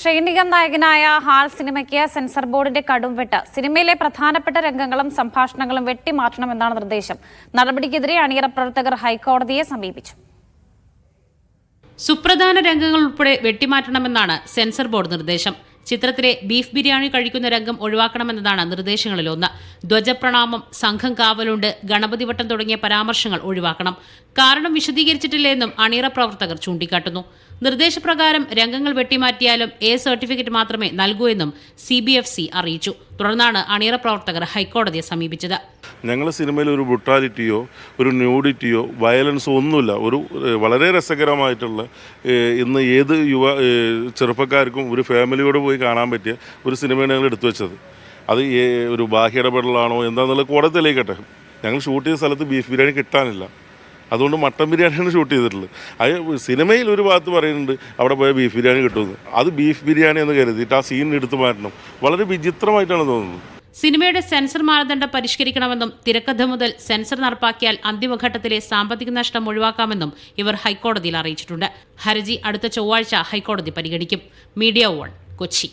സൈനിക നായകനായ ഹാൾ സിനിമയ്ക്ക് സെൻസർ ബോർഡിന്റെ കടുംവെട്ട്. സിനിമയിലെ പ്രധാനപ്പെട്ട രംഗങ്ങളും സംഭാഷണങ്ങളും വെട്ടിമാറ്റണമെന്നാണ് നിർദ്ദേശം. നടപടിക്കെതിരെ അണിയറ പ്രവർത്തകർ ഹൈക്കോടതിയെ സമീപിച്ചു. സുപ്രധാന രംഗങ്ങൾ ഉൾപ്പെടെ വെട്ടിമാറ്റണമെന്നാണ് സെൻസർ ബോർഡ് നിർദ്ദേശം. ചിത്രത്തിലെ ബീഫ് ബിരിയാണി കഴിക്കുന്ന രംഗം ഒഴിവാക്കണമെന്നതാണ് നിർദ്ദേശങ്ങളിലൊന്ന്. ധ്വജപ്രണാമം, സംഘം കാവലുണ്ട്, ഗണപതിവട്ടം തുടങ്ങിയ പരാമർശങ്ങൾ ഒഴിവാക്കണം. കാരണം വിശദീകരിച്ചിട്ടില്ലെന്നും അണിയറ പ്രവർത്തകർ ചൂണ്ടിക്കാട്ടുന്നു. നിർദ്ദേശപ്രകാരം രംഗങ്ങൾ വെട്ടിമാറ്റിയാലും എ സർട്ടിഫിക്കറ്റ് മാത്രമേ നൽകൂ എന്നും CBFC അറിയിച്ചു. തുടർന്നാണ് അണിയറ പ്രവർത്തകർ ഹൈക്കോടതിയെ സമീപിച്ചത്. ഞങ്ങൾ സിനിമയിൽ ഒരു ബ്രുട്ടാലിറ്റിയോ ഒരു ന്യൂഡിറ്റിയോ വയലൻസോ ഒന്നുമില്ല. ഒരു വളരെ രസകരമായിട്ടുള്ള ഇന്ന് ഏത് ചെറുപ്പക്കാർക്കും ഒരു ഫാമിലിയോട് പോയി കാണാൻ പറ്റിയ ഒരു സിനിമയാണ് ഞങ്ങൾ എടുത്തു വെച്ചത്. അത് ഒരു ബാഹ്യ ഇടപെടലാണോ എന്താണെന്നുള്ള കോടതി തെളിയിക്കട്ടെ. ഞങ്ങൾ ഷൂട്ട് ചെയ്ത സ്ഥലത്ത് ബീഫ് ബിരിയാണി കിട്ടാനില്ല, അതുകൊണ്ട് മട്ടൻ ബിരിയാണിയാണ് ഷൂട്ട് ചെയ്തിട്ടുള്ളത്. അത് സിനിമയിൽ ഒരു ഭാഗത്ത് പറയുന്നുണ്ട് അവിടെ പോയ ബീഫ് ബിരിയാണി കിട്ടുമെന്ന്. അത് ബീഫ് ബിരിയാണി എന്ന് കരുതിയിട്ട് ആ സീൻ എടുത്തു മാറ്റണം. വളരെ വിചിത്രമായിട്ടാണ് തോന്നുന്നത്. സിനിമയുടെ സെൻസർ മാനദണ്ഡം പരിഷ്കരിക്കണമെന്നും തിരക്കഥ മുതൽ സെൻസർ നടപ്പാക്കിയാൽ അന്തിമഘട്ടത്തിലെ സാമ്പത്തിക നഷ്ടം ഒഴിവാക്കാമെന്നും ഇവർ ഹൈക്കോടതിയിൽ അറിയിച്ചിട്ടുണ്ട്. ഹർജി അടുത്ത ചൊവ്വാഴ്ച ഹൈക്കോടതി പരിഗണിക്കും. മീഡിയ 1, കൊച്ചി.